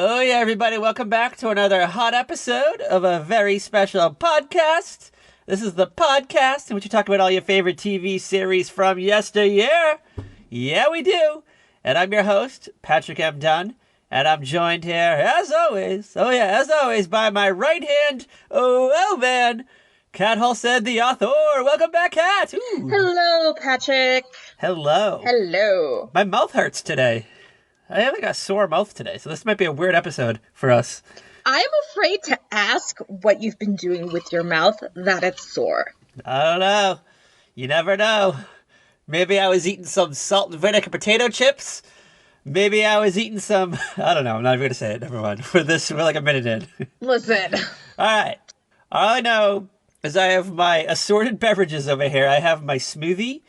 Oh yeah, everybody, welcome back to another hot episode of a very special podcast. This is the podcast in which we talk about all your favorite TV series from yesteryear. Yeah, we do. And I'm your host, Patrick M. Dunn, and I'm joined here, as always, by my right hand, man, Kat Halstead, the author. Welcome back, Kat. Ooh. Hello, Patrick. Hello. Hello. My mouth hurts today. I haven't got a sore mouth today, so this might be a weird episode for us. I'm afraid to ask what you've been doing with your mouth that it's sore. I don't know. You never know. Maybe I was eating some salt and vinegar potato chips. Maybe I was eating some... I don't know. I'm not even going to say it. Never mind. We're like a minute in. Listen. All right. All I know is I have my assorted beverages over here. I have my smoothie.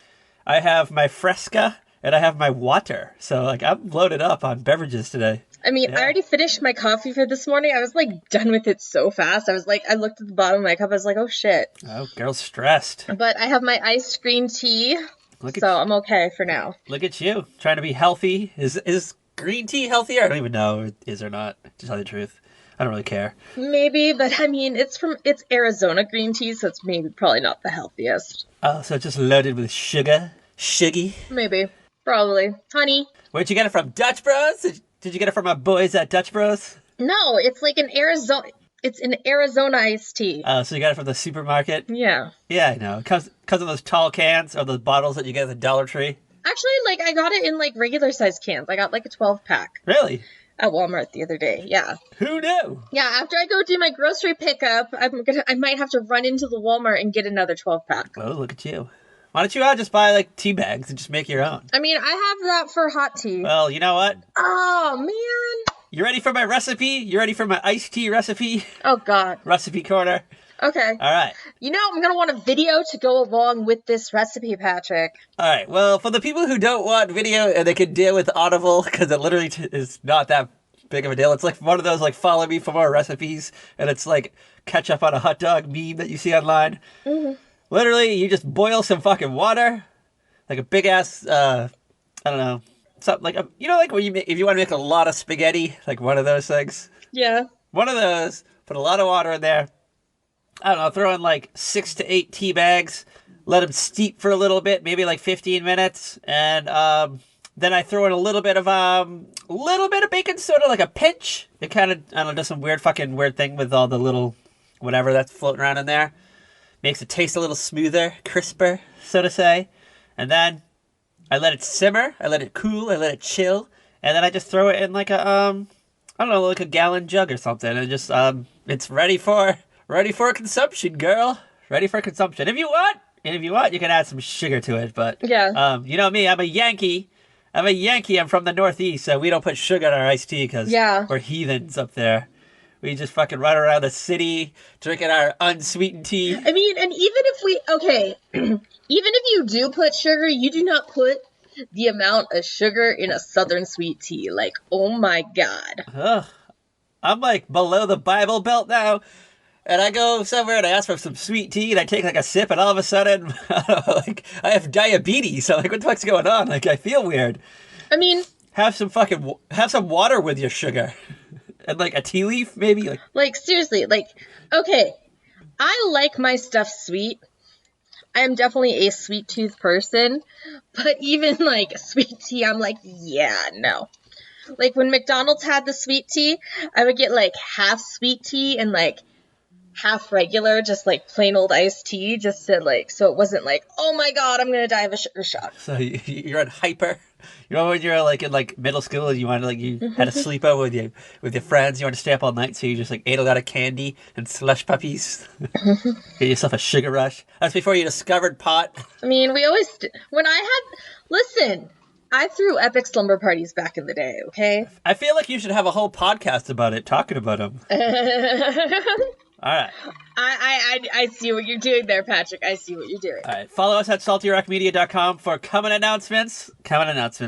I have my Fresca. And I have my water. So, I'm loaded up on beverages today. I mean, yeah. I already finished my coffee for this morning. I was, done with it so fast. I looked at the bottom of my cup. I was like, oh, shit. Oh, girl's stressed. But I have my iced green tea. So I'm okay for now. Look at you. Trying to be healthy. Is green tea healthier? I don't even know if it is or not, to tell you the truth. I don't really care. Maybe, but I mean, it's Arizona green tea, so it's probably not the healthiest. Oh, so it's just loaded with sugar? Shiggy? Maybe. Probably. Honey. Where'd you get it from? Dutch Bros? Did you get it from our boys at Dutch Bros? No, it's an Arizona iced tea. Oh, so you got it from the supermarket? Yeah. Yeah, I know. It comes in those tall cans or those bottles that you get at the Dollar Tree. Actually, I got it in, regular size cans. I got, a 12-pack. Really? At Walmart the other day, yeah. Who knew? Yeah, after I go do my grocery pickup, I might have to run into the Walmart and get another 12-pack. Oh, look at you. Why don't you just buy, tea bags and just make your own? I mean, I have that for hot tea. Well, you know what? Oh, man. You ready for my recipe? You ready for my iced tea recipe? Oh, God. Recipe corner? Okay. All right. I'm going to want a video to go along with this recipe, Patrick. All right. Well, for the people who don't want video and they can deal with Audible, because it literally is not that big of a deal. It's one of those, follow me for more recipes, and it's ketchup on a hot dog meme that you see online. Mm-hmm. Literally, you just boil some fucking water, a big ass, I don't know, something when if you want to make a lot of spaghetti, one of those things. Yeah. One of those. Put a lot of water in there. I don't know. Throw in 6 to 8 tea bags. Let them steep for a little bit, maybe 15 minutes, and then I throw in a little bit of baking soda, a pinch. It kind of does some weird thing with all the little whatever that's floating around in there. Makes it taste a little smoother, crisper, so to say. And then I let it simmer, I let it cool, I let it chill, and then I just throw it in a gallon jug or something, and just it's ready for consumption, girl. Ready for consumption. If you want, you can add some sugar to it. But yeah, you know me, I'm a Yankee. I'm from the Northeast, so we don't put sugar in our iced tea because we're heathens up there. We just fucking run around the city drinking our unsweetened tea. I mean, and even if you do put sugar, you do not put the amount of sugar in a Southern sweet tea. Oh my God. Ugh. I'm below the Bible Belt now. And I go somewhere and I ask for some sweet tea and I take a sip and all of a sudden, I have diabetes. So what the fuck's going on? I feel weird. I mean, have some water with your sugar. And a tea leaf, maybe? Seriously, okay, I like my stuff sweet. I am definitely a sweet tooth person. But even, sweet tea, I'm yeah, no. When McDonald's had the sweet tea, I would get, half sweet tea and, half regular, just, plain old iced tea, just to, so it wasn't oh my God, I'm gonna die of a sugar shock. So you're on hyper? You know when you're in middle school and you wanted you had a sleepover with your friends, you wanted to stay up all night, so you just ate a lot of candy and slush puppies. Get yourself a sugar rush. That's before you discovered pot. I mean, we always listen, I threw epic slumber parties back in the day, okay? I feel like you should have a whole podcast about it, talking about them. All right. I see what you're doing there, Patrick. I see what you're doing. All right. Follow us at saltyrockmedia.com for coming announcements.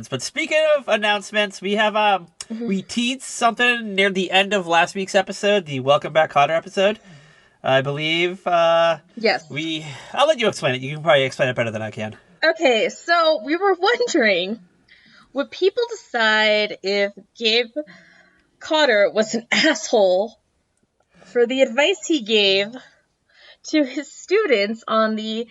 But speaking of announcements, we have we teased something near the end of last week's episode, the Welcome Back Kotter episode. I believe. Yes. I'll let you explain it. You can probably explain it better than I can. Okay, so we were wondering, would people decide if Gabe Cotter was an asshole for the advice he gave to his students on the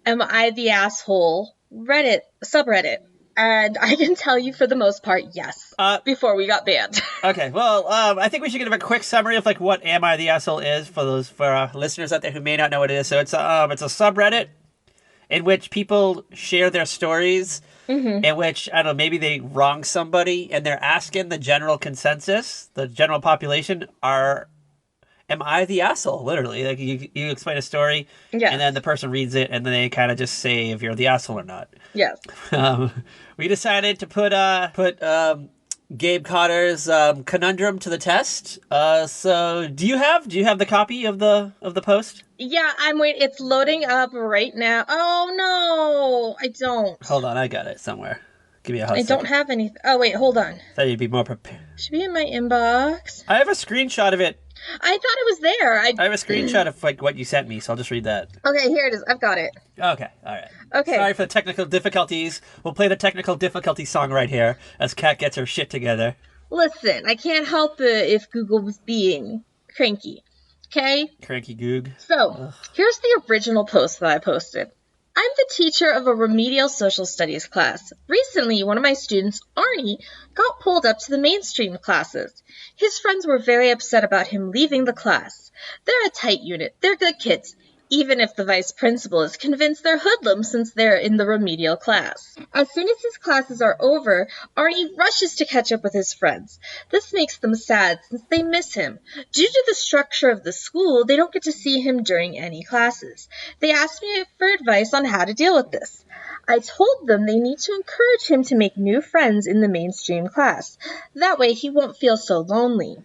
Am I the Asshole Reddit subreddit. And I can tell you for the most part, yes, before we got banned. Okay, well, I think we should give a quick summary of like what Am I the Asshole is for our listeners out there who may not know what it is. So it's a subreddit in which people share their stories, in which, I don't know, maybe they wrong somebody, and they're asking the general consensus, the general population, am I the asshole? Literally, like you explain a story, Yes. and then the person reads it, and then they kind of just say if you're the asshole or not. Yes. We decided to put Gabe Cotter's conundrum to the test. So do you have the copy of the post? Yeah, I'm waiting. It's loading up right now. Oh no, I don't. Hold on, I got it somewhere. Give me a hot I second. don't have anything. Oh wait, hold on. Thought you'd be more prepared. Should be in my inbox. I have a screenshot of it. I thought it was there. I have a screenshot of like what you sent me, so I'll just read that. Okay, here it is. I've got it. Okay, all right. Okay. Sorry for the technical difficulties. We'll play the technical difficulty song right here as Kat gets her shit together. Listen, I can't help it if Google was being cranky. Okay? Cranky goog. So, here's the original post that I posted. I'm the teacher of a remedial social studies class. Recently, one of my students, Arnie, got pulled up to the mainstream classes. His friends were very upset about him leaving the class. They're a tight unit. They're good kids, even if the vice principal is convinced they're hoodlums since they're in the remedial class. As soon as his classes are over, Arnie rushes to catch up with his friends. This makes them sad since they miss him. Due to the structure of the school, they don't get to see him during any classes. They asked me for advice on how to deal with this. I told them they need to encourage him to make new friends in the mainstream class. That way he won't feel so lonely,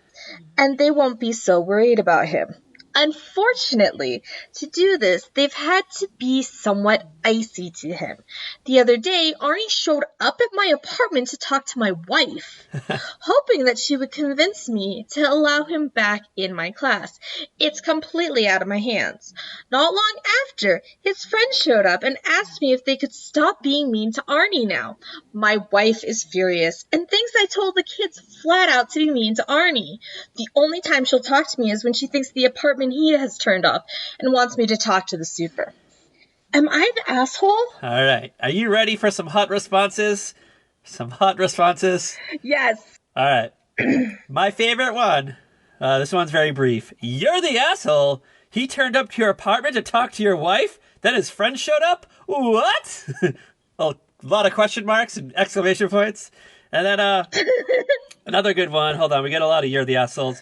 and they won't be so worried about him. Unfortunately, to do this, they've had to be somewhat icy to him. The other day, Arnie showed up at my apartment to talk to my wife, hoping that she would convince me to allow him back in my class. It's completely out of my hands. Not long after, his friend showed up and asked me if they could stop being mean to Arnie now. My wife is furious and thinks I told the kids flat out to be mean to Arnie. The only time she'll talk to me is when she thinks the apartment heat has turned off and wants me to talk to the super. Am I the asshole? All right. Are you ready for some hot responses? Some hot responses? Yes. All right. My favorite one. This one's very brief. You're the asshole. He turned up to your apartment to talk to your wife? Then his friend showed up? What? A lot of question marks and exclamation points. And then another good one. Hold on. We get a lot of you're the assholes.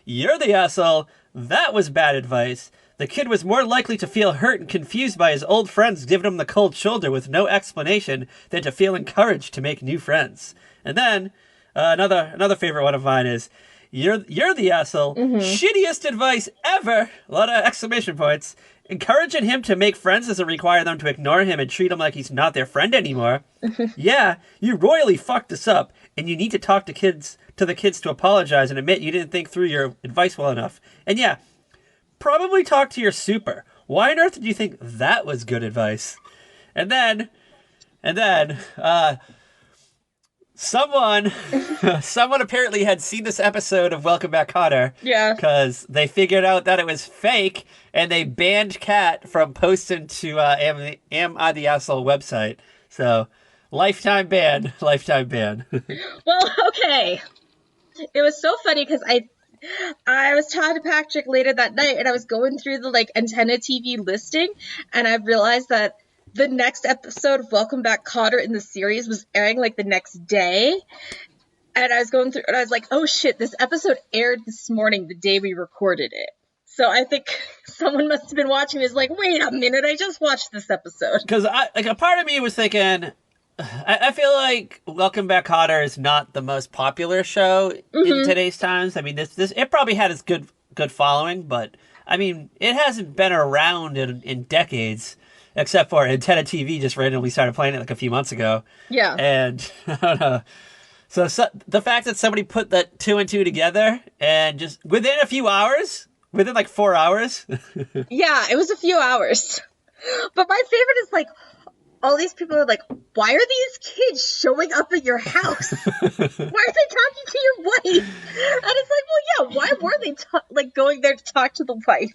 You're the asshole. That was bad advice. The kid was more likely to feel hurt and confused by his old friends giving him the cold shoulder with no explanation than to feel encouraged to make new friends. And then another favorite one of mine is, you're the asshole. Shittiest advice ever. A lot of exclamation points. Encouraging him to make friends doesn't require them to ignore him and treat him like he's not their friend anymore. Yeah, you royally fucked us up, and you need to talk to the kids to apologize and admit you didn't think through your advice well enough. And yeah, probably talk to your super. Why on earth did you think that was good advice? And then, someone apparently had seen this episode of Welcome Back, Kotter. Yeah. Because they figured out that it was fake, and they banned Kat from posting to Am I the Asshole website. So, lifetime ban. Well, okay. It was so funny because I was talking to Patrick later that night, and I was going through the antenna TV listing, and I realized that the next episode of Welcome Back, Kotter in the series was airing the next day. And I was going through, and I was like, oh shit, this episode aired this morning, the day we recorded it. So I think someone must have been watching this wait a minute, I just watched this episode. Because a part of me was thinking, I feel like Welcome Back, Kotter is not the most popular show in today's times. I mean, this it probably had its good following, but I mean, it hasn't been around in decades, except for Antenna TV just randomly started playing it a few months ago. Yeah. And I don't know. So the fact that somebody put that 2 and 2 together and just within a few hours, within 4 hours. Yeah, it was a few hours. But my favorite is all these people are like, why are these kids showing up at your house? Why are they talking to your wife? And it's like, well, yeah, why were they going there to talk to the wife?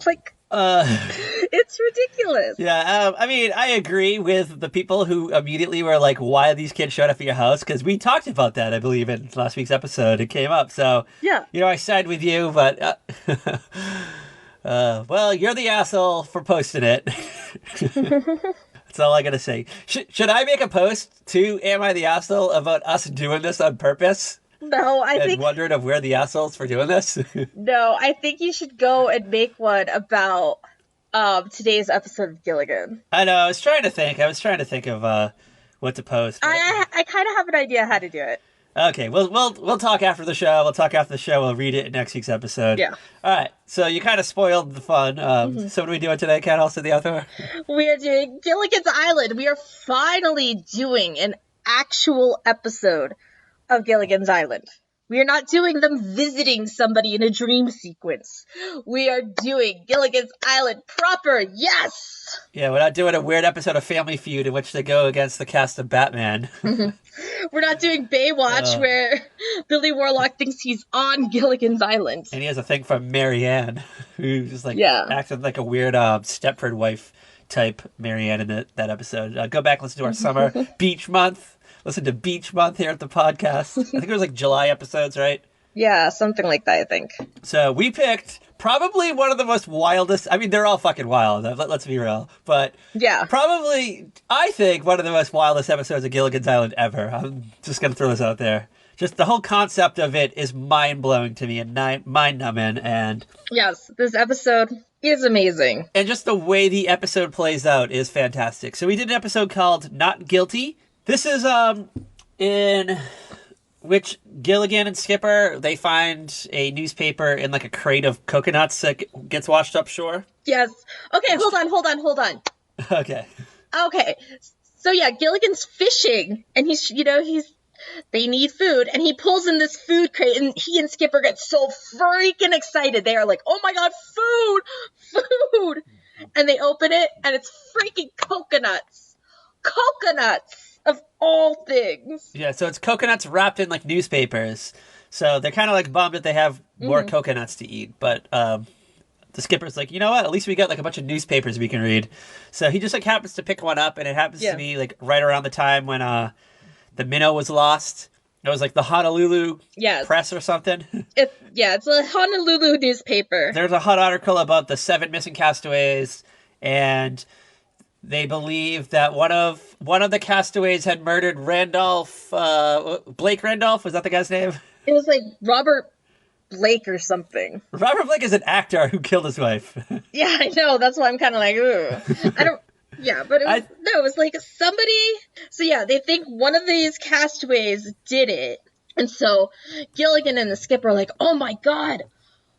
Like, it's ridiculous. Yeah, I mean, I agree with the people who immediately were like, why are these kids showing up at your house? Because we talked about that, I believe, in last week's episode. It came up. So, yeah. I side with you, but, well, you're the asshole for posting it. That's all I gotta say. Should I make a post to Am I the Asshole about us doing this on purpose? No, I think... wondering if we're the assholes for doing this? No, I think you should go and make one about today's episode of Gilligan. I know, I was trying to think of what to post. I kind of have an idea how to do it. Okay, we'll talk after the show. We'll read it in next week's episode. Yeah. All right, so you kind of spoiled the fun. So what are we doing today, Kat, also the author? We are doing Gilligan's Island. We are finally doing an actual episode of Gilligan's Island. We are not doing them visiting somebody in a dream sequence. We are doing Gilligan's Island proper. Yes! Yeah, we're not doing a weird episode of Family Feud in which they go against the cast of Batman. We're not doing Baywatch where Billy Warlock thinks he's on Gilligan's Island. And he has a thing from Marianne, who's just acting like a weird Stepford wife type Marianne in that episode. Go back and listen to our summer beach month. Listen to Beach Month here at the podcast. I think it was like July episodes, right? Yeah, something like that, I think. So we picked probably one of the most wildest. I mean, they're all fucking wild. Let's be real. But yeah, probably, I think, one of the most wildest episodes of Gilligan's Island ever. I'm just going to throw this out there. Just the whole concept of it is mind-blowing to me and mind-numbing. And yes, this episode is amazing. And just the way the episode plays out is fantastic. So we did an episode called Not Guilty. This is in which Gilligan and Skipper, they find a newspaper in like a crate of coconuts that gets washed upshore. Yes. Okay, hold on. Okay. So yeah, Gilligan's fishing and they need food and he pulls in this food crate and he and Skipper get so freaking excited. They are like, "Oh my god, food!" And they open it and it's freaking coconuts. Of all things. Yeah, so it's coconuts wrapped in like newspapers. So they're kind of like bummed that they have more coconuts to eat. But the Skipper's like, you know what? At least we got like a bunch of newspapers we can read. So he just like happens to pick one up, and it happens to be like right around the time when the minnow was lost. It was like the Honolulu Press or something. It's a Honolulu newspaper. There's a hot article about the 7 missing castaways, and they believe that one of the castaways had murdered Blake Randolph. Was that the guy's name? It was like Robert Blake or something. Robert Blake is an actor who killed his wife. Yeah, I know. That's why I'm kind of like, ugh. I don't. Yeah, but it was like somebody. So yeah, they think one of these castaways did it, and so Gilligan and the Skipper are like, oh my god,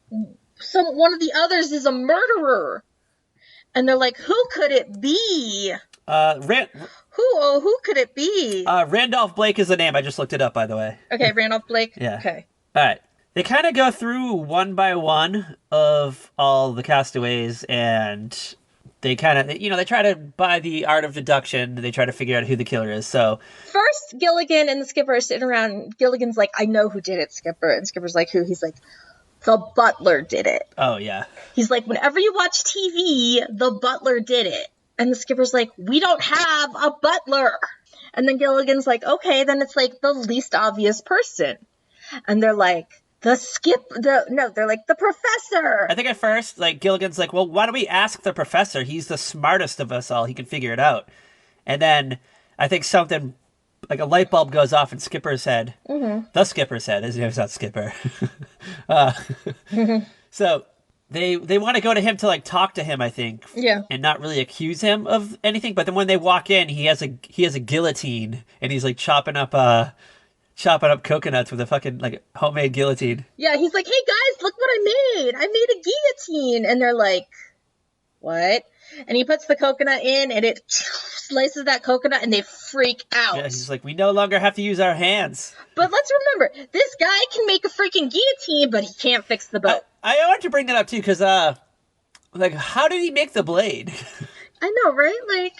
one of the others is a murderer. And they're like, who could it be? Who could it be? Randolph Blake is the name. I just looked it up, by the way. Okay, Randolph Blake? Yeah. Okay. All right. They kind of go through one by one of all the castaways, and they kind of, they try to, by the art of deduction, they try to figure out who the killer is, so. First, Gilligan and the Skipper are sitting around. Gilligan's like, I know who did it, Skipper. And Skipper's like, who? He's like, the butler did it. Oh, yeah. He's like, whenever you watch TV, the butler did it. And the Skipper's like, we don't have a butler. And then Gilligan's like, okay, then it's like the least obvious person. And they're like, they're like, the professor. I think at first, like, Gilligan's like, well, why don't we ask the professor? He's the smartest of us all. He can figure it out. And then I think something, like a light bulb goes off in Skipper's head. Mm-hmm. The Skipper's head. His name's not Skipper. So they want to go to him to like talk to him, I think. Yeah. And not really accuse him of anything. But then when they walk in, he has a guillotine, and he's like chopping up coconuts with a fucking like homemade guillotine. Yeah, he's like, hey guys, look what I made. I made a guillotine. And they're like, what? And he puts the coconut in, and it slices that coconut, and they freak out. Yeah, he's like, we no longer have to use our hands. But let's remember, this guy can make a freaking guillotine, but he can't fix the boat. I wanted to bring that up, too, because, like, how did he make the blade? I know, right? Like,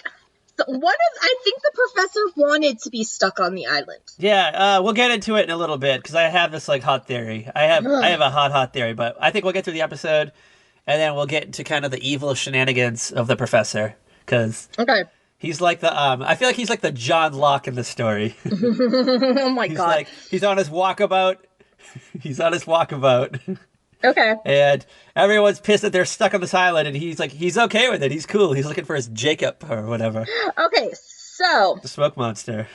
I think the professor wanted to be stuck on the island. Yeah, we'll get into it in a little bit because I have this like hot theory. I have a hot theory, but I think we'll get through the episode and then we'll get into kind of the evil shenanigans of the professor because he's like the I feel like he's like the John Locke in the story. Oh my god! He's on his walkabout. He's on his walkabout. Okay. And everyone's pissed that they're stuck on this island, and he's like, he's okay with it. He's cool. He's looking for his Jacob or whatever. Okay, so the smoke monster.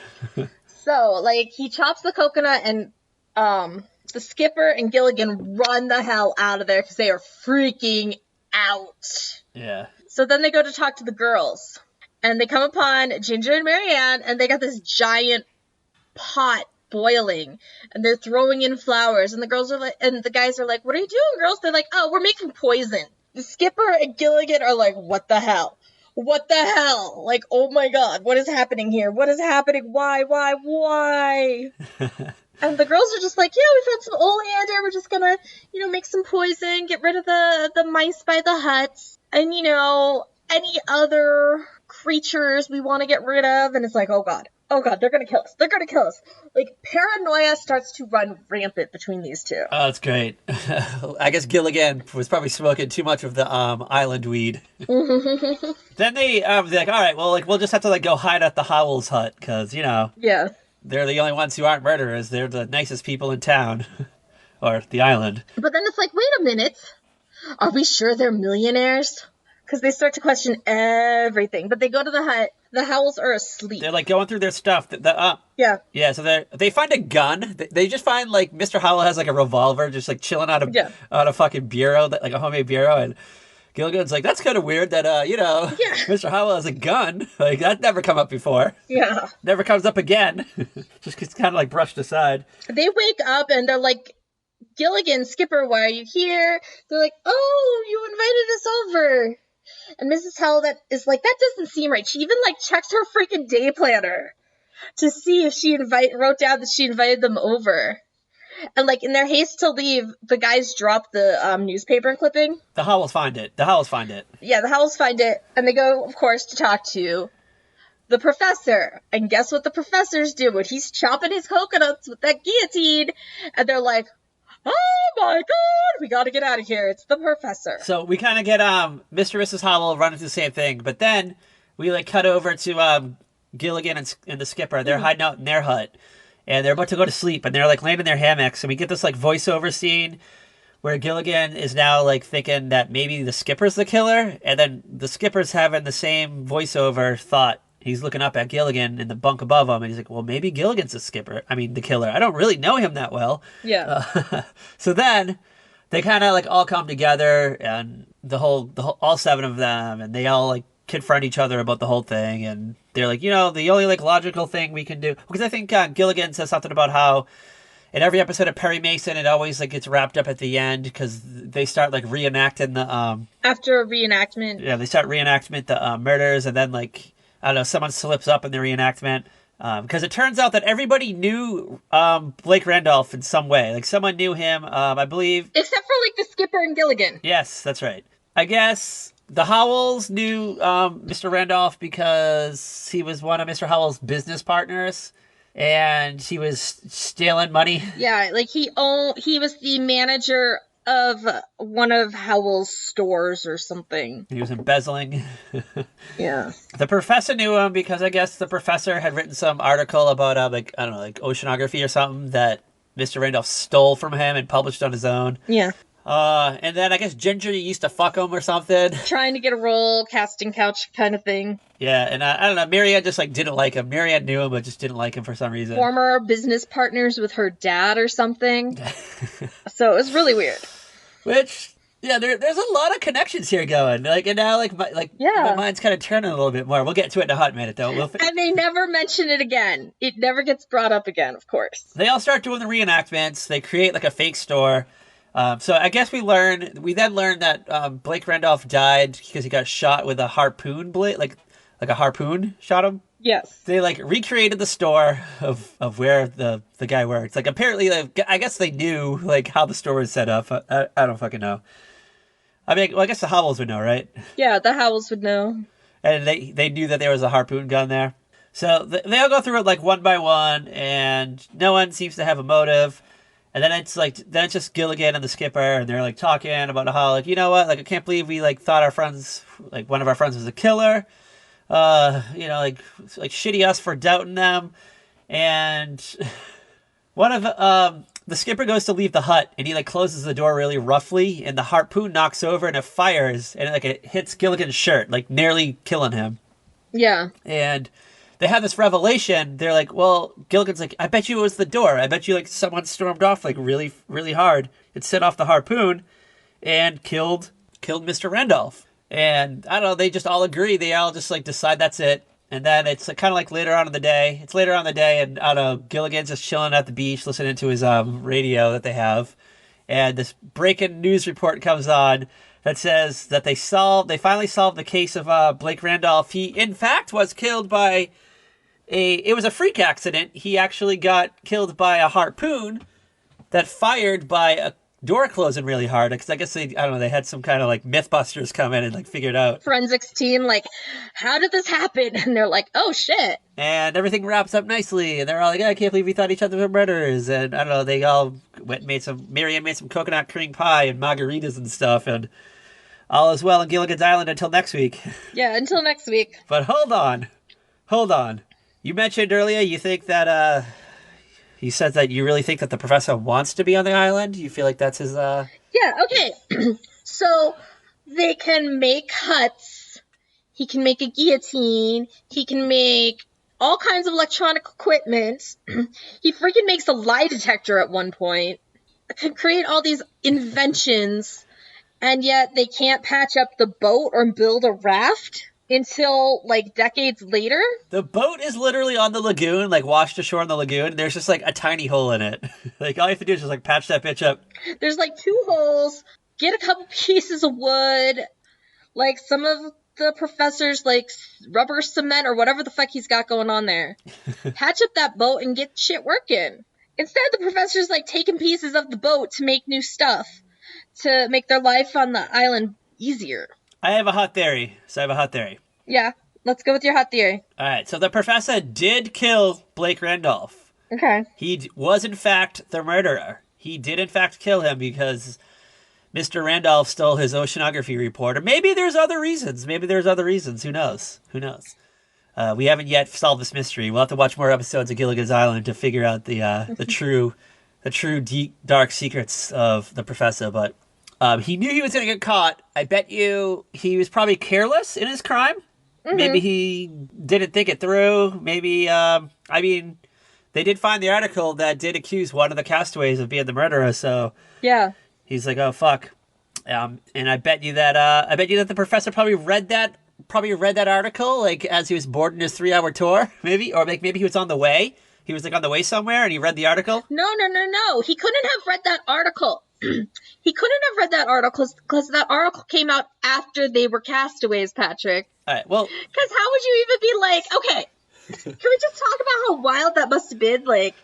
So, like, he chops the coconut, and the Skipper and Gilligan run the hell out of there because they are freaking out. Yeah. So then they go to talk to the girls, and they come upon Ginger and Marianne, and they got this giant pot boiling, and they're throwing in flowers, and the girls are like, and the guys are like, "What are you doing, girls?" They're like, "Oh, we're making poison." The Skipper and Gilligan are like, "What the hell? What the hell? Like, oh my god, what is happening here? What is happening? Why? And the girls are just like, "Yeah, we found some oleander. We're just gonna, make some poison, get rid of the mice by the huts, and any other creatures we want to get rid of." And it's like, oh god, they're gonna kill us. They're gonna kill us. Like, paranoia starts to run rampant between these two. Oh, that's great. I guess Gilligan was probably smoking too much of the island weed. Then they're like, all right, well, like, we'll just have to like go hide at the Howells hut because yeah, they're the only ones who aren't murderers. They're the nicest people in town or the island. But then it's like, wait a minute, are we sure they're millionaires? Because they start to question everything. But they go to the hut. The Howells are asleep. They're like going through their stuff. Yeah. Yeah, so they find a gun. They just find like Mr. Howell has like a revolver just like chilling on a fucking bureau, like a homemade bureau. And Gilligan's like, that's kind of weird that, Mr. Howell has a gun. Like, that never come up before. Yeah. Never comes up again. Just gets kind of like brushed aside. They wake up and they're like, "Gilligan, Skipper, why are you here?" They're like, "Oh, you invited us over." And Mrs. Howell is like, that doesn't seem right. She even like checked her freaking day planner to see if she wrote down that she invited them over. And like in their haste to leave, the guys drop the newspaper clipping. The Howells find it. Yeah, the Howells find it, and they go, of course, to talk to the professor. And guess what the professor's doing? He's chopping his coconuts with that guillotine, and they're like, "Oh my god, we gotta get out of here. It's the professor." So we kind of get Mr. and Mrs. Howell running through the same thing, but then we like cut over to Gilligan and the Skipper. They're hiding out in their hut, and they're about to go to sleep, and they're like laying in their hammocks, and we get this like voiceover scene where Gilligan is now like thinking that maybe the Skipper's the killer, and then the Skipper's having the same voiceover thought. He's looking up at Gilligan in the bunk above him, and he's like, well, maybe Gilligan's the killer. I don't really know him that well. Yeah. So then they kind of like all come together, and all seven of them, and they all like confront each other about the whole thing, and they're like, the only like logical thing we can do, because I think Gilligan says something about how in every episode of Perry Mason, it always like gets wrapped up at the end because they start like reenacting the after a reenactment. Yeah, they start reenactment the murders, and then like, I don't know, someone slips up in the reenactment. Because it turns out that everybody knew Blake Randolph in some way. Like, someone knew him, I believe. Except for, like, the Skipper and Gilligan. Yes, that's right. I guess the Howells knew Mr. Randolph because he was one of Mr. Howell's business partners. And he was stealing money. Yeah, like, he was the manager of one of Howell's stores or something. He was embezzling. Yeah. The professor knew him because I guess the professor had written some article about oceanography or something that Mr. Randolph stole from him and published on his own. Yeah. And then I guess Ginger used to fuck him or something. Trying to get a role, casting couch kind of thing. Yeah, and I don't know, Marianne just like didn't like him. Marianne knew him but just didn't like him for some reason. Former business partners with her dad or something. So it was really weird. Which, yeah, there's a lot of connections here going. Like, and now my mind's kind of turning a little bit more. We'll get to it in a hot minute though. And they never mention it again. It never gets brought up again, of course. They all start doing the reenactments. They create like a fake store. So I guess we then learn that Blake Randolph died because he got shot with a harpoon blade, like a harpoon shot him. Yes. They like recreated the store of where the guy worked. Like apparently, I guess they knew like how the store was set up. I don't fucking know. I mean, well, I guess the Howells would know, right? Yeah, the Howells would know. and they knew that there was a harpoon gun there. So they all go through it like one by one, and no one seems to have a motive. And then it's just Gilligan and the skipper, and they're like talking about how like, you know what, like I can't believe we like thought one of our friends was a killer. Like shitty us for doubting them. And one of the skipper goes to leave the hut, and he like closes the door really roughly, and the harpoon knocks over and it fires, and it hits Gilligan's shirt, like nearly killing him. Yeah. And they have this revelation. They're like, well, Gilligan's like, I bet you it was the door. I bet you like someone stormed off like really, really hard and set off the harpoon and killed Mr. Randolph. And I don't know, they just all agree. They all just like decide that's it. And then it's kind of like later on in the day. It's later on in the day, and I don't know, Gilligan's just chilling at the beach listening to his radio that they have. And this breaking news report comes on that says that they finally solved the case of Blake Randolph. He, in fact, was killed by it was a freak accident. He actually got killed by a harpoon that fired by a door closing really hard. Because I guess they had some kind of like Mythbusters come in and like figure it out. Forensics team, like, how did this happen? And they're like, oh shit. And everything wraps up nicely. And they're all like, I can't believe we thought each other were murderers. And I don't know, they all Marianne made some coconut cream pie and margaritas and stuff. And all is well in Gilligan's Island until next week. Yeah, until next week. But hold on. You mentioned earlier you think that, you said that you really think that the professor wants to be on the island? You feel like that's his, Yeah, okay. So, they can make huts. He can make a guillotine. He can make all kinds of electronic equipment. He freaking makes a lie detector at one point. Can create all these inventions, and yet they can't patch up the boat or build a raft until, like, decades later. The boat is literally on the lagoon, like, washed ashore on the lagoon. There's just, like, a tiny hole in it. Like, all you have to do is just, like, patch that bitch up. There's, like, 2 holes, get a couple pieces of wood, like, some of the professor's, like, rubber cement or whatever the fuck he's got going on there. Patch up that boat and get shit working. Instead, the professor's, like, taking pieces of the boat to make new stuff, to make their life on the island easier. I have a hot theory. Yeah, let's go with your hot theory. All right, so the professor did kill Blake Randolph. Okay. He was, in fact, the murderer. He did, in fact, kill him because Mr. Randolph stole his oceanography report. Or maybe there's other reasons. Who knows? We haven't yet solved this mystery. We'll have to watch more episodes of Gilligan's Island to figure out the true deep, dark secrets of the professor. But he knew he was going to get caught. I bet you he was probably careless in his crime. Mm-hmm. Maybe he didn't think it through. Maybe, they did find the article that did accuse one of the castaways of being the murderer. So yeah, he's like, oh fuck. And I bet you that the professor probably read that article like as he was boarding his 3-hour tour, maybe, or like maybe he was on the way. He was like on the way somewhere and he read the article. No. He couldn't have read that article. He couldn't have read that article because that article came out after they were castaways, Patrick. All right, well, because how would you even be like, okay, can we just talk about how wild that must have been? Like,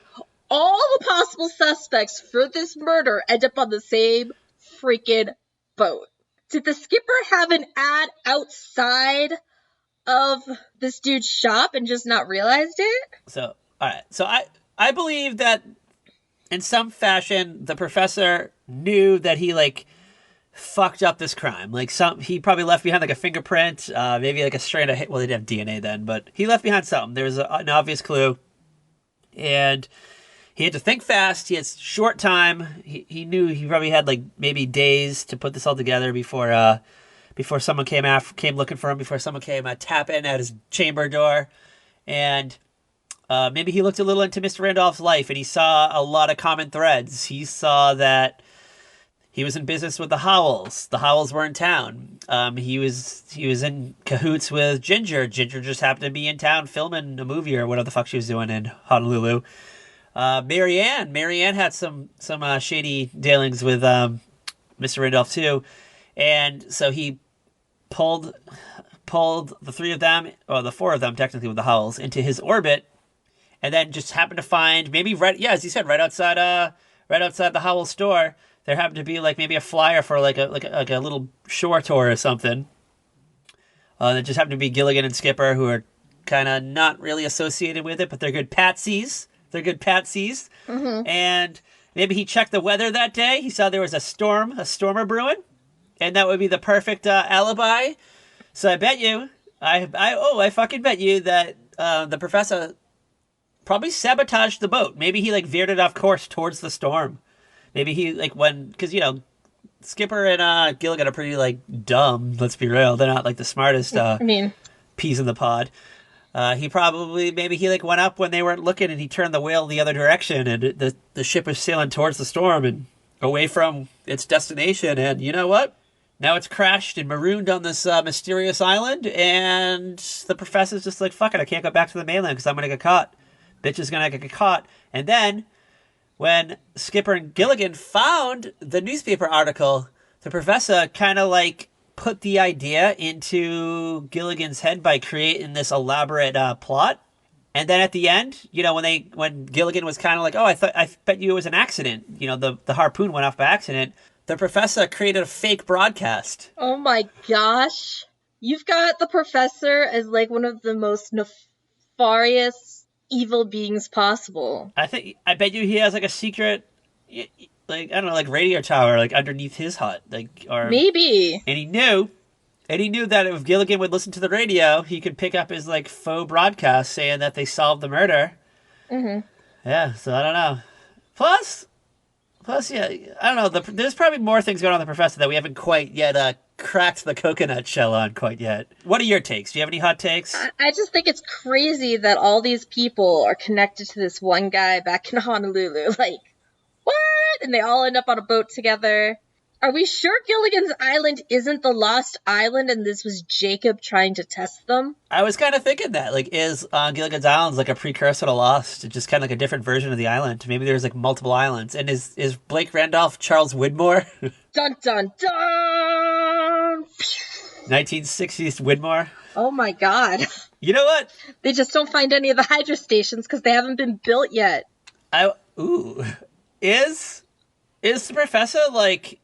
all the possible suspects for this murder end up on the same freaking boat. Did the skipper have an ad outside of this dude's shop and just not realized it? So, all right. So I believe that in some fashion, the professor knew that he like fucked up this crime. Like he probably left behind like a fingerprint, maybe like a strand of, well, they didn't have DNA then, but he left behind something. There was an obvious clue, and he had to think fast. He had short time. He knew he probably had like maybe days to put this all together before someone came looking for him, before someone came tapping at his chamber door, and maybe he looked a little into Mr. Randolph's life and he saw a lot of common threads. He saw that he was in business with the Howells. The Howells were in town. He was in cahoots with Ginger. Ginger just happened to be in town filming a movie or whatever the fuck she was doing in Honolulu. Marianne had some shady dealings with Mr. Randolph too, and so he pulled the 3 of them, or the 4 of them technically with the Howells, into his orbit, and then just happened to find maybe as you said, right outside the Howells store, there happened to be like maybe a flyer for like a little shore tour or something. There just happen to be Gilligan and Skipper, who are kind of not really associated with it, but they're good patsies. And maybe he checked the weather that day. He saw there was a stormer brewing, and that would be the perfect alibi. So I bet you, I fucking bet you that the professor probably sabotaged the boat. Maybe he veered it off course towards the storm. Maybe he because Skipper and Gilligan are pretty dumb. Let's be real; they're not the smartest. Peas in the pod. He went up when they weren't looking, and he turned the whale the other direction, and the ship was sailing towards the storm and away from its destination. And you know what? Now it's crashed and marooned on this mysterious island, and the professor's just fuck it, I can't go back to the mainland because I'm gonna get caught. Bitch is gonna get caught. And then, when Skipper and Gilligan found the newspaper article, the professor kind of put the idea into Gilligan's head by creating this elaborate plot. And then at the end, when Gilligan was kind of I bet you it was an accident. The harpoon went off by accident. The professor created a fake broadcast. Oh my gosh. You've got the professor as one of the most nefarious evil beings possible. I bet you he has a secret, I don't know, radio tower underneath his hut, or maybe. And he knew that if Gilligan would listen to the radio, he could pick up his faux broadcast saying that they solved the murder. Mm-hmm. Yeah, so I don't know. Plus, yeah, I don't know. There's probably more things going on with the professor that we haven't quite yet cracked the coconut shell on quite yet. What are your takes? Do you have any hot takes? I just think it's crazy that all these people are connected to this one guy back in Honolulu. What? And they all end up on a boat together. Are we sure Gilligan's Island isn't the Lost Island and this was Jacob trying to test them? I was kind of thinking that. Is Gilligan's Island a precursor to Lost? It's just kind of a different version of the island. Maybe there's multiple islands. And is Blake Randolph Charles Widmore? Dun dun dun! 1960s Widmore? Oh my god. You know what? They just don't find any of the hydro stations because they haven't been built yet. Is the professor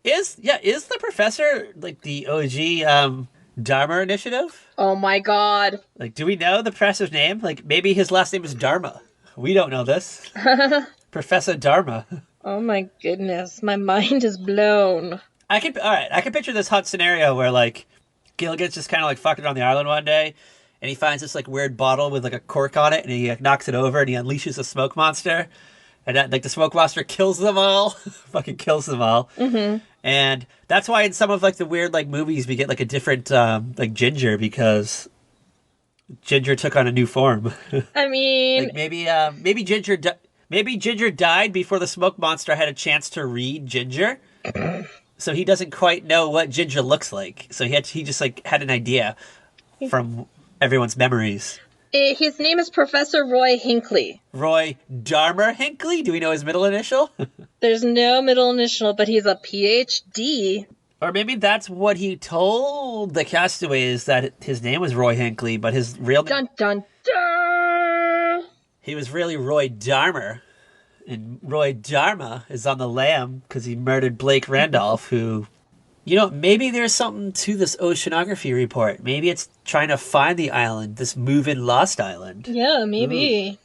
is the professor the OG Dharma Initiative? Oh my god. Do we know the professor's name? Maybe his last name is Dharma. We don't know this. Professor Dharma. Oh my goodness, my mind is blown. I can picture this hot scenario where Gilligan's just kind of fucking on the island one day, and he finds this weird bottle with a cork on it, and he knocks it over, and he unleashes a smoke monster. And that, the smoke monster kills them all. Fucking kills them all. Mm-hmm. And that's why in some of the weird movies we get a different Ginger, because Ginger took on a new form. I mean, maybe Ginger died before the smoke monster had a chance to read Ginger. So he doesn't quite know what Ginger looks like. So he just had an idea from everyone's memories. His name is Professor Roy Hinckley. Roy Dharma Hinckley? Do we know his middle initial? There's no middle initial, but he's a PhD. Or maybe that's what he told the castaways, that his name was Roy Hinckley, but his real name... Dun, dun, dun! He was really Roy Dharma. And Roy Dharma is on the lam because he murdered Blake Randolph, who... maybe there's something to this oceanography report. Maybe it's trying to find the island, this moving lost island. Yeah, maybe.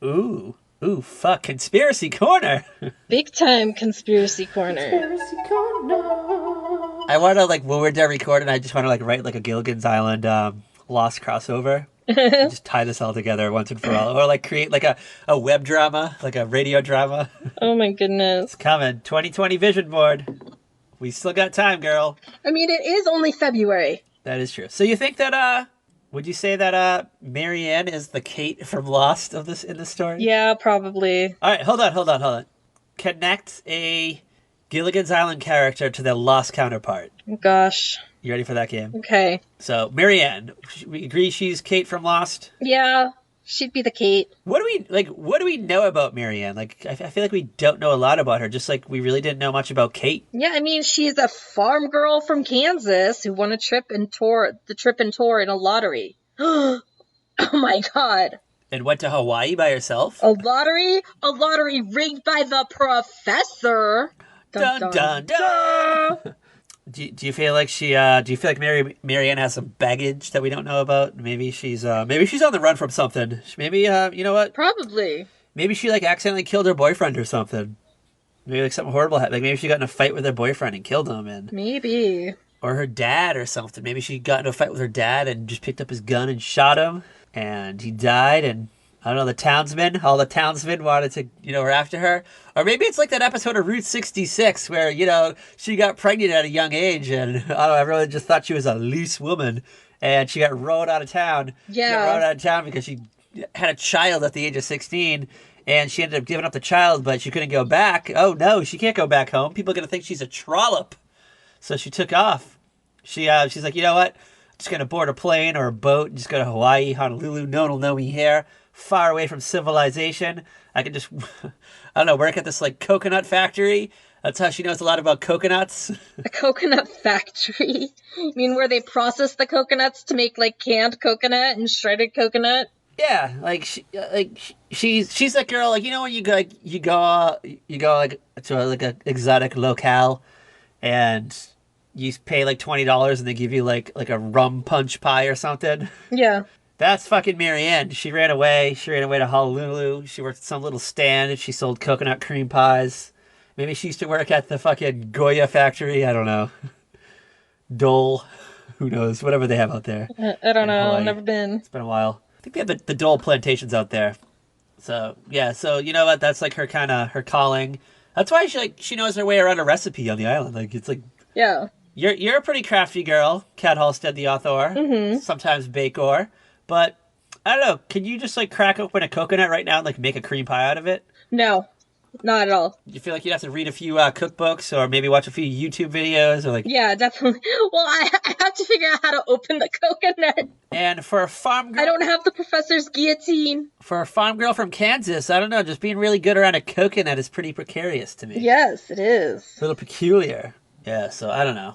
Ooh, fuck, Conspiracy Corner. Big time Conspiracy Corner. Conspiracy Corner. I want to, when we're done recording, I just want to, write, a Gilligan's Island Lost crossover. Just tie this all together once and for all. Or, create, a web drama, a radio drama. Oh, my goodness. It's coming. 2020 Vision Board. We still got time, girl. I mean, it is only February. That is true. So you think that, would you say that, Marianne is the Kate from Lost in this story? Yeah, probably. All right, hold on. Connect a Gilligan's Island character to their Lost counterpart. Oh, gosh. You ready for that game? Okay. So, Marianne, we agree she's Kate from Lost? Yeah. She'd be the Kate. What do we know about Marianne? I feel like we don't know a lot about her, just we really didn't know much about Kate. Yeah, I mean, she's a farm girl from Kansas who won a trip and tour in a lottery. Oh my god. And went to Hawaii by herself? A lottery? A lottery rigged by the professor. Dun dun dun! Do you feel like do you feel like Marianne has some baggage that we don't know about? Maybe she's on the run from something. Maybe you know what? Probably. Maybe she like accidentally killed her boyfriend or something. Maybe like something horrible happened. Like maybe she got in a fight with her boyfriend and killed him, and Maybe. or her dad or something. Maybe she got in a fight with her dad and just picked up his gun and shot him, and he died. And I don't know, all the townsmen wanted to, were after her. Or maybe it's like that episode of Route 66 where, she got pregnant at a young age and, I don't know, everyone just thought she was a loose woman and she got rode out of town. Yeah. She got rode out of town because she had a child at the age of 16 and she ended up giving up the child, but she couldn't go back. Oh, no, she can't go back home. People are going to think she's a trollop. So she took off. She's like, you know what? I'm just going to board a plane or a boat and just go to Hawaii, Honolulu. No one will know me here. Far away from civilization. I can just, I don't know, work at this like coconut factory. That's how she knows a lot about coconuts. A coconut factory? You mean where they process the coconuts to make like canned coconut and shredded coconut? Yeah, she's that girl, like, when you go like to like a exotic locale and you pay like $20 and they give you like a rum punch pie or something. Yeah. That's fucking Marianne. She ran away. She ran away to Honolulu. She worked at some little stand and she sold coconut cream pies. Maybe she used to work at the fucking Goya factory. I don't know. Dole. Who knows? Whatever they have out there. I don't know. Hawaii. I've never been. It's been a while. I think they have the Dole plantations out there. So, yeah. So, you know what? That's like her kind of, her calling. That's why she knows her way around a recipe on the island. Like, it's like... Yeah. You're a pretty crafty girl, Kat Halstead, the author. Mm-hmm. Sometimes Bakor. But, I don't know, can you just, like, crack open a coconut right now and, like, make a cream pie out of it? No, not at all. You feel like you'd have to read a few cookbooks or maybe watch a few YouTube videos or, like... Yeah, definitely. Well, I have to figure out how to open the coconut. And for a farm girl... I don't have the professor's guillotine. For a farm girl from Kansas, I don't know, just being really good around a coconut is pretty precarious to me. Yes, it is. A little peculiar. Yeah, so I don't know.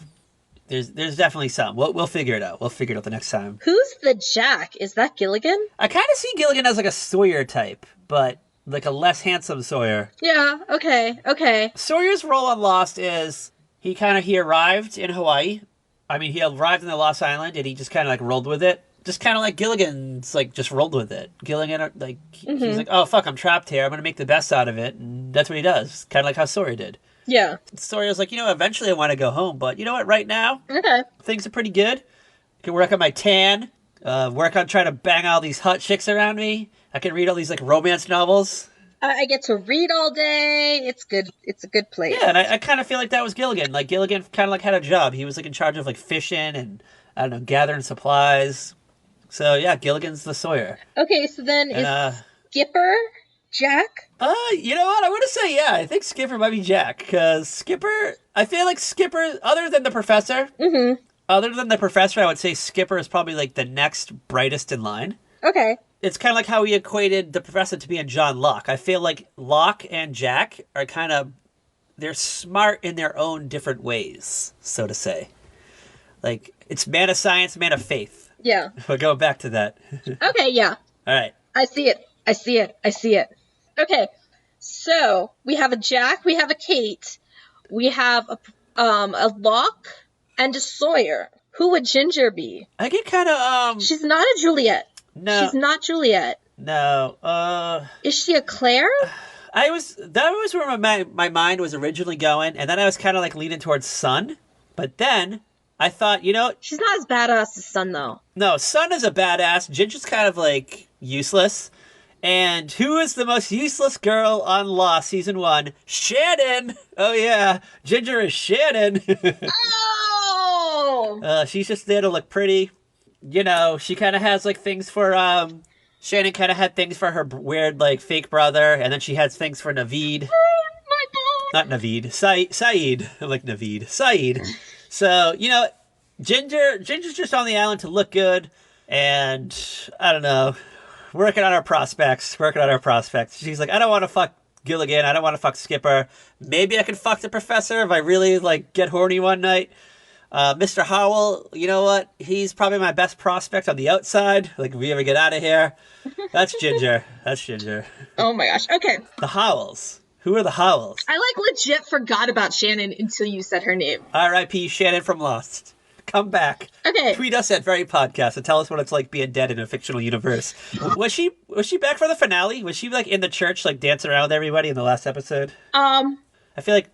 There's definitely some. We'll figure it out. We'll figure it out the next time. Who's the Jack? Is that Gilligan? I kind of see Gilligan as like a Sawyer type, but like a less handsome Sawyer. Yeah, okay. Sawyer's role on Lost is he arrived in Hawaii. I mean, he arrived in the Lost Island and he just kind of like rolled with it. Just kind of like Gilligan's like just rolled with it. Gilligan, like, he's like, oh, fuck, I'm trapped here. I'm going to make the best out of it. And that's what he does. Kind of like how Sawyer did. Yeah. Sawyer's like, eventually I want to go home, but you know what? Right now, Okay. things are pretty good. I can work on my tan, work on trying to bang all these hot chicks around me. I can read all these like romance novels. I get to read all day. It's good. It's a good place. Yeah, and I kind of feel like that was Gilligan. Like Gilligan kind of like had a job. He was like in charge of like fishing and I don't know, gathering supplies. So yeah, Gilligan's the Sawyer. Okay, so then is Skipper Jack? You know what? I would say yeah. I think Skipper might be Jack because Skipper. I feel like Skipper, other than the professor. Mm-hmm. Other than the professor, I would say Skipper is probably like the next brightest in line. Okay. It's kind of like how we equated the professor to being John Locke. I feel like Locke and Jack are they're smart in their own different ways, so to say. Like, it's man of science, man of faith. Yeah. We'll go back to that. Okay, yeah. All right. I see it. Okay, so we have a Jack, we have a Kate, we have a Locke, and a Sawyer. Who would Ginger be? I get kind of She's not a Juliet. No. She's not Juliet. No. Is she a Claire? That was where my mind was originally going, and then I was kind of like leaning towards Sun, but then I thought, she's not as badass as Sun though. No, Sun is a badass. Ginger's kind of like useless. And who is the most useless girl on Lost Season 1? Shannon! Oh yeah, Ginger is Shannon. Oh! She's just there to look pretty. She kind of has like things for, Shannon kind of had things for her weird like fake brother, and then she has things for Naveed. Oh my god! Not Naveed, Saeed. I like Naveed. Saeed. So, Ginger's just on the island to look good, and I don't know, working on our prospects. She's like, I don't want to fuck Gilligan. I don't want to fuck Skipper. Maybe I can fuck the professor if I really like get horny one night. Mr. Howell, you know what? He's probably my best prospect on the outside. Like, if we ever get out of here. That's Ginger. Oh my gosh. Okay. The Howells. Who are the Howells? I legit forgot about Shannon until you said her name. R.I.P. Shannon from Lost. Come back. Okay. Tweet us at Very Podcast and tell us what it's like being dead in a fictional universe. Was she back for the finale? Was she in the church dancing around with everybody in the last episode? I feel like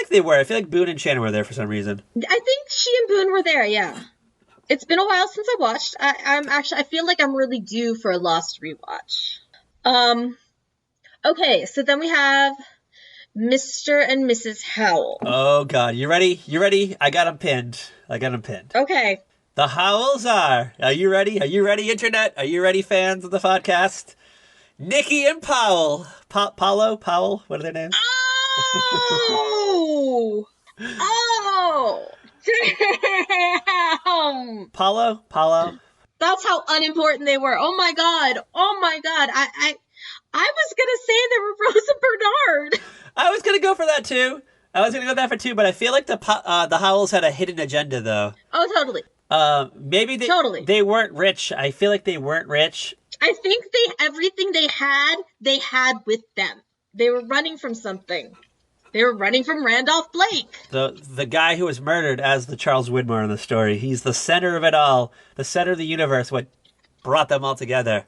they were. I feel like Boone and Shannon were there for some reason. I think she and Boone were there, yeah. It's been a while since I watched. I feel like I'm really due for a Lost rewatch. Okay, so then we have Mr. and Mrs. Howell. Oh, God. You ready? I got them pinned. Okay. The Howells are you ready? Are you ready, Internet? Are you ready, fans of the podcast? Nikki and Powell. Powell? What are their names? Oh! Oh! Damn! Paulo? That's how unimportant they were. Oh my god. I was gonna say they were Rose and Bernard. I was gonna go for that too. But I feel like the Howells had a hidden agenda, though. Oh, totally. Maybe they weren't rich. I feel like they weren't rich. I think everything they had with them. They were running from something. They were running from Randolph Blake. The guy who was murdered as the Charles Widmore in the story. He's the center of it all. The center of the universe. What brought them all together.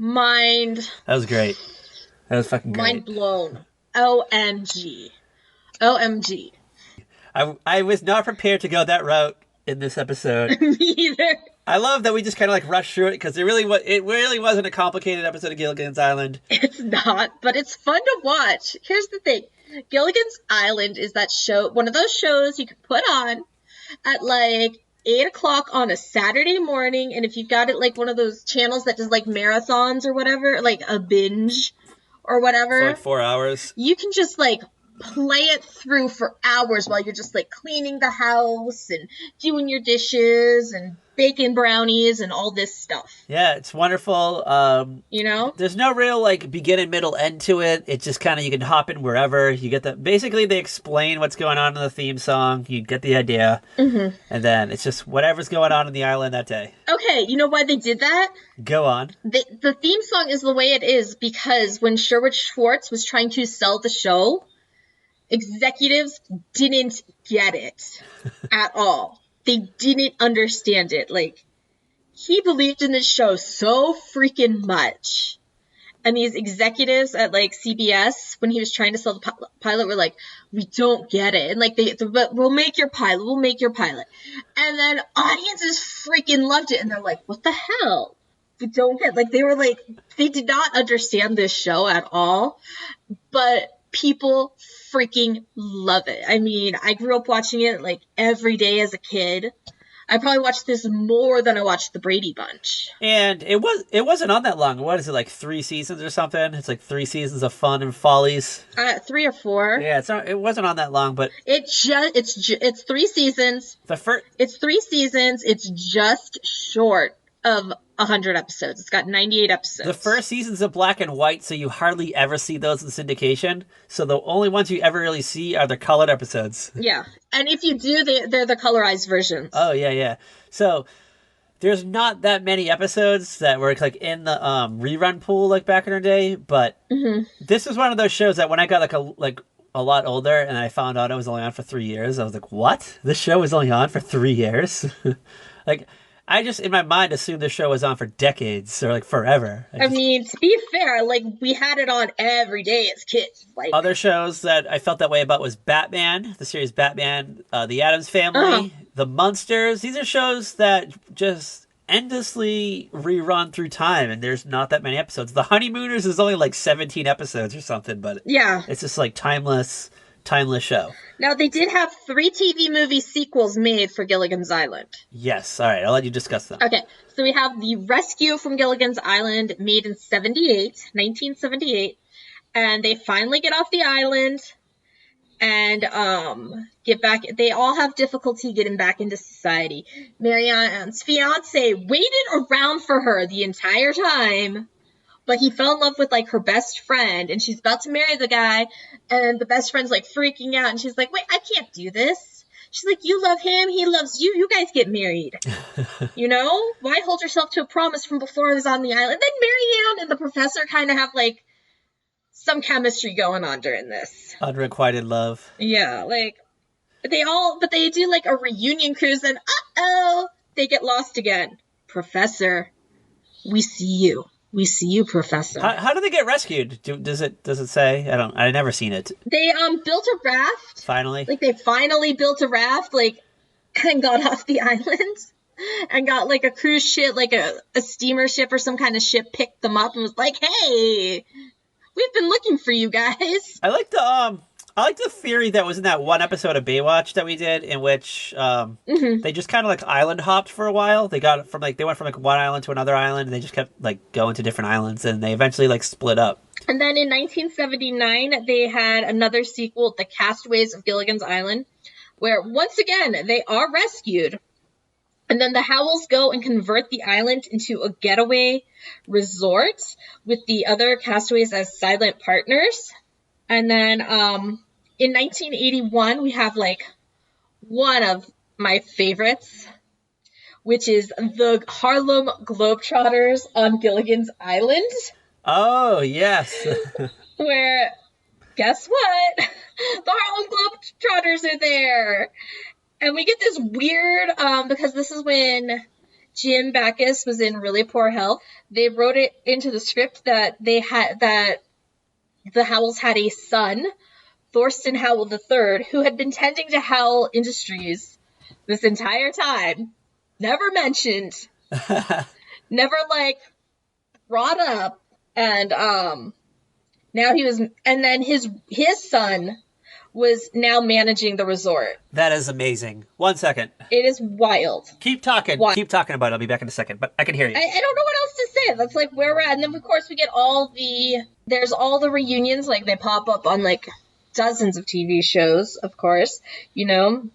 That was great. That was fucking great. Mind blown. OMG. I was not prepared to go that route in this episode. Me either. I love that we just kind of rushed through it because it really wasn't a complicated episode of Gilligan's Island. It's not, but it's fun to watch. Here's the thing. Gilligan's Island is that show, one of those shows you can put on at 8 o'clock on a Saturday morning, and if you've got it one of those channels that does marathons or whatever, a binge or whatever. For 4 hours. You can just play it through for hours while you're just cleaning the house and doing your dishes and baking brownies and all this stuff. Yeah, it's wonderful. There's no real begin, middle, end to it. It's just kind of, you can hop in wherever. You get basically they explain what's going on in the theme song. You get the idea. Mm-hmm. And then it's just whatever's going on in the island that day. Okay, you know why they did that? Go on. The theme song is the way it is because when Sherwood Schwartz was trying to sell the show, executives didn't get it at all. They didn't understand it. He believed in this show so freaking much. And these executives at CBS, when he was trying to sell the pilot, were we don't get it. And but we'll make your pilot. And then audiences freaking loved it. And they're what the hell? We don't get they did not understand this show at all. But people freaking love it. I mean, I grew up watching it every day as a kid. I probably watched this more than I watched The Brady Bunch. And it wasn't on that long. What is it, 3 seasons or something? It's 3 seasons of fun and follies. 3 or 4. Yeah, it wasn't on that long, but it's 3 seasons. It's 3 seasons. It's just short of 100 episodes. It's got 98 episodes. The first season's a black and white, so you hardly ever see those in syndication. So the only ones you ever really see are the colored episodes. Yeah. And if you do, they're the colorized versions. Oh, yeah. So there's not that many episodes that were in the rerun pool back in our day, but this was one of those shows that when I got a lot older and I found out it was only on for 3 years, I was what? This show was only on for 3 years? I just, in my mind, assumed this show was on for decades or forever. I mean, to be fair, we had it on every day as kids. Other shows that I felt that way about was Batman, the series Batman, The Addams Family, The Munsters. These are shows that just endlessly rerun through time, and there's not that many episodes. The Honeymooners is only 17 episodes or something, but yeah, it's just timeless show. Now, they did have 3 TV movie sequels made for Gilligan's Island. Yes. All right. I'll let you discuss them. Okay. So we have The Rescue from Gilligan's Island, made in 1978. And they finally get off the island and get back. They all have difficulty getting back into society. Marianne's fiance waited around for her the entire time. But he fell in love with her best friend, and she's about to marry the guy, and the best friend's freaking out, and she's wait, I can't do this. She's you love him, he loves you, you guys get married. Why hold yourself to a promise from before I was on the island? Then Marianne and the professor kind of have some chemistry going on during this. Unrequited love. Yeah, like, but they do, like, a reunion cruise, and they get lost again. Professor, we see you. We see you, Professor. How do they get rescued? Does it say? I never seen it. They built a raft. Finally? Like, they finally built a raft, like, and got off the island. And got, like, a cruise ship, like a steamer ship or some kind of ship picked them up and was like, hey, we've been looking for you guys. I like the theory that was in that one episode of Baywatch that we did, in which they just kind of like island hopped for a while. They went from like one island to another island, and they just kept like going to different islands, and they eventually like split up. And then in 1979, they had another sequel, The Castaways of Gilligan's Island, where once again they are rescued. And then the Howells go and convert the island into a getaway resort with the other castaways as silent partners. And then in 1981, we have like one of my favorites, which is the Harlem Globetrotters on Gilligan's Island. Oh, yes. Where, guess what? The Harlem Globetrotters are there. And we get this weird, because this is when Jim Backus was in really poor health. They wrote it into the script that the Howells had a son, Thorsten Howell III, who had been tending to Howell Industries this entire time. Never mentioned. Never, like, brought up. And, now he was, and then his son was now managing the resort. That is amazing. 1 second. It is wild. Keep talking. Keep talking about it. I'll be back in a second, but I can hear you. I don't know what else to say. That's like where we're at. And then of course we get there's all the reunions, like they pop up on like dozens of TV shows, of course. You know,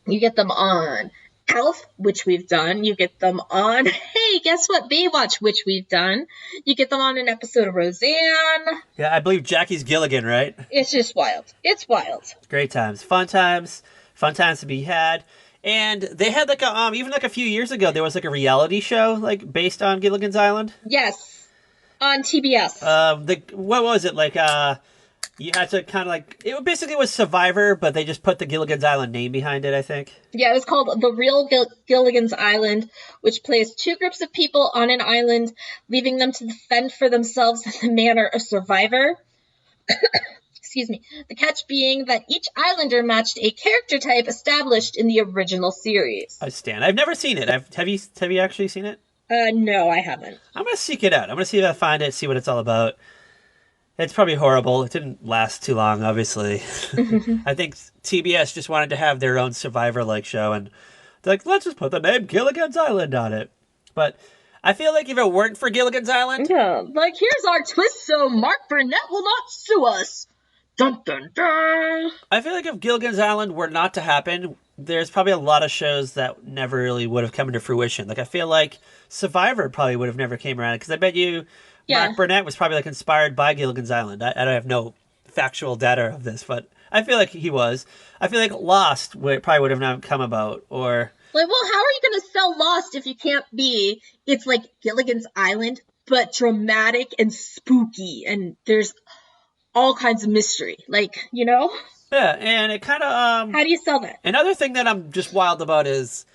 you get them on Alf, which we've done. You get them on, hey, guess what? Baywatch, which we've done. You get them on an episode of Roseanne. Yeah, I believe Jackie's Gilligan, right? It's just wild. It's wild. Great times. Fun times to be had. And they had like even like a few years ago, there was like a reality show like based on Gilligan's Island. Yes. On TBS. What was it? Like, you had to kind of like, it basically was Survivor, but they just put the Gilligan's Island name behind it, I think. Yeah, it was called The Real Gilligan's Island, which plays two groups of people on an island, leaving them to fend for themselves in the manner of Survivor. Excuse me. The catch being that each islander matched a character type established in the original series. I stand. I've never seen it. Have you actually seen it? No, I haven't. I'm going to seek it out. I'm going to see if I find it, see what it's all about. It's probably horrible. It didn't last too long, obviously. I think TBS just wanted to have their own Survivor-like show, and they're like, let's just put the name Gilligan's Island on it. But I feel like if it weren't for Gilligan's Island... Yeah, like, here's our twist so Mark Burnett will not sue us. Dun, dun, dun. I feel like if Gilligan's Island were not to happen, there's probably a lot of shows that never really would have come into fruition. Like, I feel like Survivor probably would have never came around, because I bet you... Yeah. Mark Burnett was probably like inspired by Gilligan's Island. I don't have no factual data of this, but I feel like he was. I feel like Lost probably would have not come about, or... Like, well, how are you going to sell Lost if you can't be... It's like Gilligan's Island, but dramatic and spooky, and there's all kinds of mystery. Like, you know? Yeah, and it kind of... How do you sell that? Another thing that I'm just wild about is...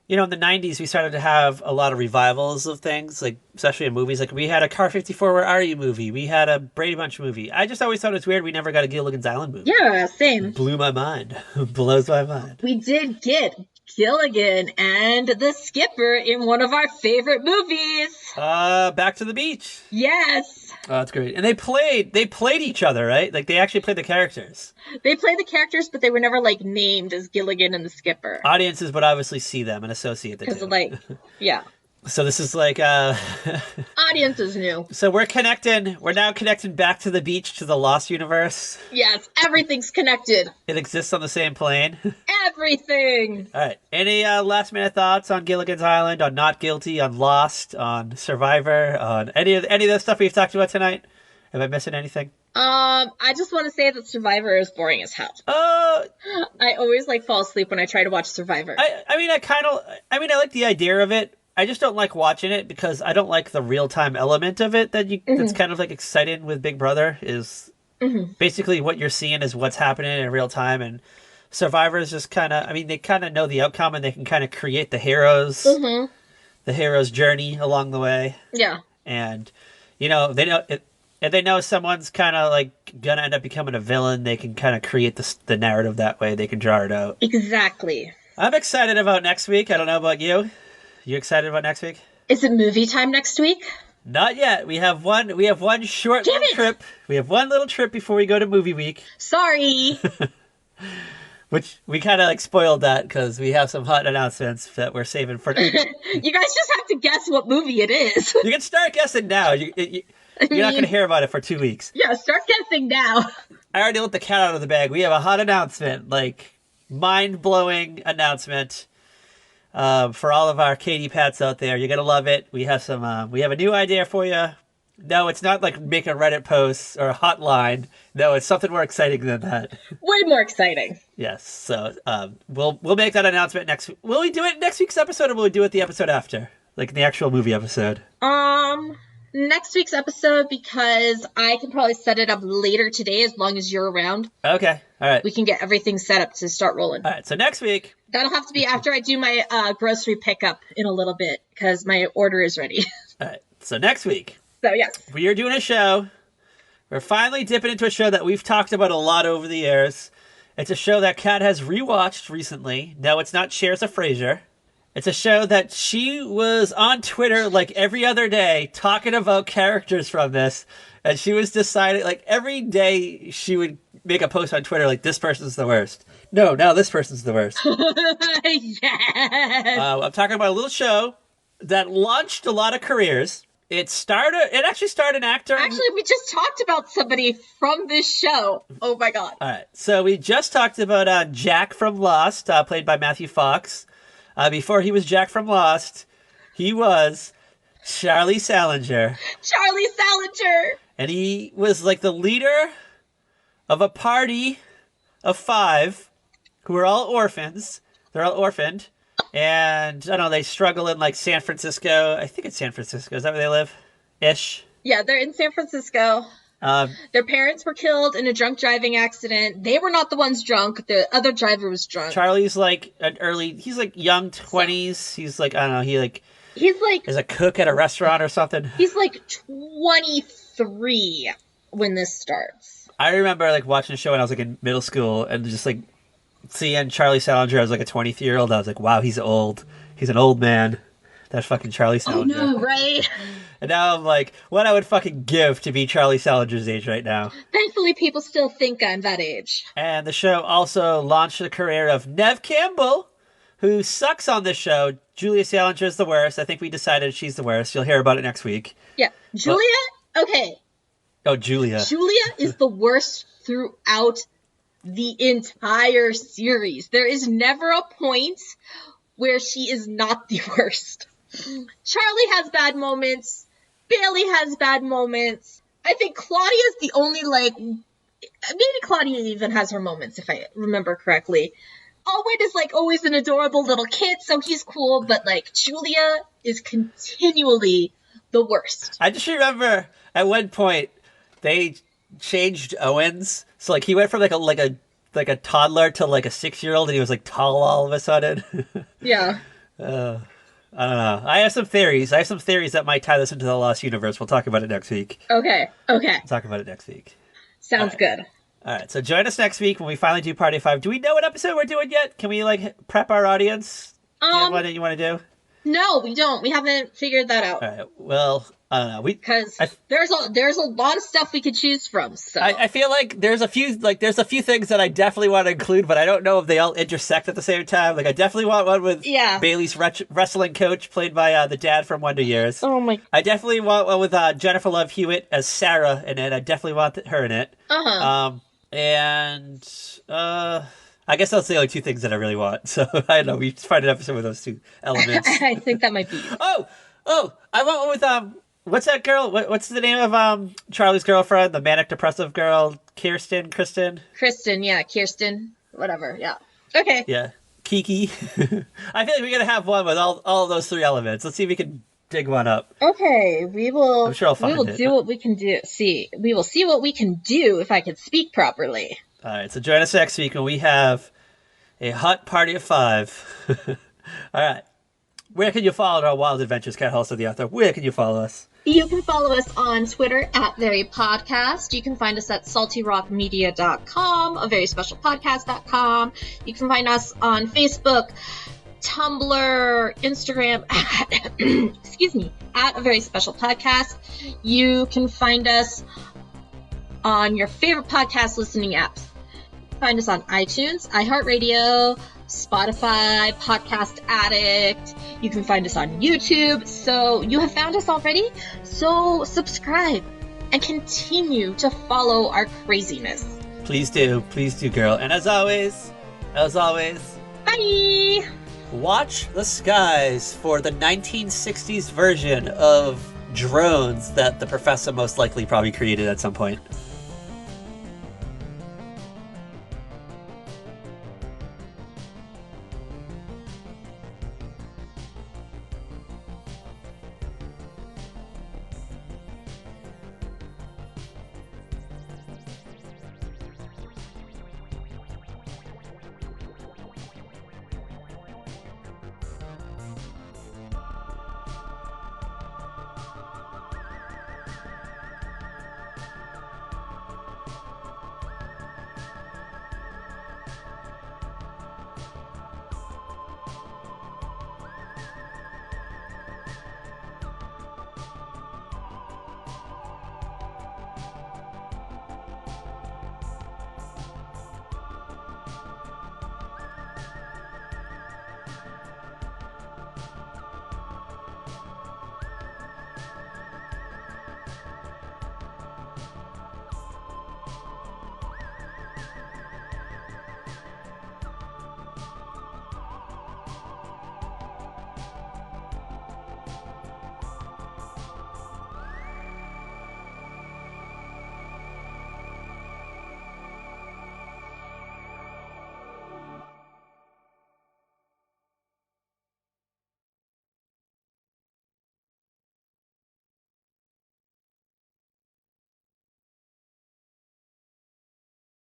You know, in the 90s, we started to have a lot of revivals of things, like, especially in movies. Like, we had a Car 54, Where Are You movie. We had a Brady Bunch movie. I just always thought it was weird we never got a Gilligan's Island movie. Yeah, same. It blew my mind. Blows my mind. We did get Gilligan and the Skipper in one of our favorite movies. Back to the Beach. Yes. Oh, that's great. And they played each other, right? Like, they actually played the characters. They played the characters, but they were never, like, named as Gilligan and the Skipper. Audiences would obviously see them and associate the two. Because, like, yeah. So this is like... Audiences knew. So we're now connecting back to the beach, to the Lost universe. Yes, everything's connected. It exists on the same plane. Everything! All right. Any last minute thoughts on Gilligan's Island, on Not Guilty, on Lost, on Survivor, on any of the stuff we've talked about tonight? Am I missing anything? I just want to say that Survivor is boring as hell. I always, like, fall asleep when I try to watch Survivor. I mean, I like the idea of it. I just don't like watching it because I don't like the real time element of it that's kind of like exciting with Big Brother is basically what you're seeing is what's happening in real time, and Survivor is just kind of, I mean, they kind of know the outcome and they can kind of create the hero's journey along the way. Yeah. And, you know, they know it. If they know someone's kind of like gonna end up becoming a villain, they can kind of create the narrative that way. They can draw it out. Exactly. I'm excited about next week. I don't know about you. You excited about next week? Is it movie time next week? Not yet. We have one short little trip. We have one little trip before we go to movie week. Sorry. Which we kind of like spoiled that because we have some hot announcements that we're saving for. You guys just have to guess what movie it is. You can start guessing now. You're not going to hear about it for 2 weeks. Yeah, start guessing now. I already let the cat out of the bag. We have a hot announcement, like mind-blowing announcement for all of our Katie Pats out there. You're going to love it. We have some. We have a new idea for you. No, it's not like making Reddit posts or a hotline. No, it's something more exciting than that. Way more exciting. Yes. So we'll make that announcement next week. Will we do it next week's episode or will we do it the episode after? Like the actual movie episode? Next week's episode, because I can probably set it up later today as long as you're around. Okay. All right. We can get everything set up to start rolling. All right. So next week. That'll have to be after I do my grocery pickup in a little bit because my order is ready. All right. So next week. So, yes. We are doing a show. We're finally dipping into a show that we've talked about a lot over the years. It's a show that Kat has rewatched recently. No, it's not Shares of Frasier. It's a show that she was on Twitter like every other day talking about characters from this. And she was deciding, like every day she would make a post on Twitter like, this person's the worst. No, now this person's the worst. Yes. I'm talking about a little show that launched a lot of careers. It actually starred an actor. Actually, we just talked about somebody from this show. Oh my god. All right. So we just talked about Jack from Lost, played by Matthew Fox. Before he was Jack from Lost, he was Charlie Salinger. Charlie Salinger! And he was like the leader of a party of 5 who were all orphans. They're all orphaned. And, I don't know, they struggle in, like, San Francisco. I think it's San Francisco. Is that where they live? Ish. Yeah, they're in San Francisco. Their parents were killed in a drunk driving accident. They were not the ones drunk. The other driver was drunk. Charlie's, like, he's, like, young 20s. He's, like, I don't know, he's, like... is a cook at a restaurant or something. He's, like, 23 when this starts. I remember, like, watching the show when I was, like, in middle school and just, like... seeing Charlie Salinger as like a 23-year-old, I was like, wow, he's old. He's an old man. That's fucking Charlie Salinger. Oh, no, right? And now I'm like, what I would fucking give to be Charlie Salinger's age right now. Thankfully, people still think I'm that age. And the show also launched the career of Nev Campbell, who sucks on this show. Julia Salinger is the worst. I think we decided she's the worst. You'll hear about it next week. Yeah. Julia? Okay. Oh, Julia. Julia is the worst throughout the entire series. There is never a point where she is not the worst. Charlie has bad moments. Bailey has bad moments. I think Claudia's the only, like... Maybe Claudia even has her moments, if I remember correctly. Owen is, like, always an adorable little kid, so he's cool, but, like, Julia is continually the worst. I just remember at one point they changed Owens. So like he went from like a toddler to like a 6-year-old, and he was like tall all of a sudden. Yeah. I don't know. I have some theories. That might tie this into the Lost universe. We'll talk about it next week. Okay. We'll talk about it next week. Sounds good. All right. So join us next week when we finally do Party 5. Do we know what episode we're doing yet? Can we like prep our audience? Do you have one that you want to do? No, we don't. We haven't figured that out. All right. Well, I don't know. Because there's a lot of stuff we could choose from. So I feel like there's a few things that I definitely want to include, but I don't know if they all intersect at the same time. Like I definitely want one with Bailey's wrestling coach, played by the dad from Wonder Years. Oh my! I definitely want one with Jennifer Love Hewitt as Sarah in it. I definitely want her in it. I guess that's the only 2 things that I really want. So I don't know. We just find an episode with those 2 elements. I think that might be. Oh! I want one with what's that girl? What's the name of Charlie's girlfriend? The manic depressive girl, Kristen, yeah, Kirsten, whatever. Yeah. Okay. Yeah. Kiki. I feel like we're gonna have one with all those three elements. Let's see if we can dig one up. Okay, we will. I'm sure I'll find we will it. do what we can do. We will see what we can do if I can speak properly. All right, so join us next week when we have a hot party of 5. All right. Where can you follow our wild adventures, Cat Halster the author? Where can you follow us? You can follow us on Twitter at verypodcast. You can find us at saltyrockmedia.com, a very special podcast.com. You can find us on Facebook, Tumblr, Instagram, at a very special podcast. You can find us on your favorite podcast listening apps. Find us on iTunes, iHeartRadio, Spotify, Podcast Addict. You can find us on YouTube. So you have found us already. So subscribe and continue to follow our craziness. Please do, girl. And as always, bye! Watch the skies for the 1960s version of drones that the professor most likely probably created at some point.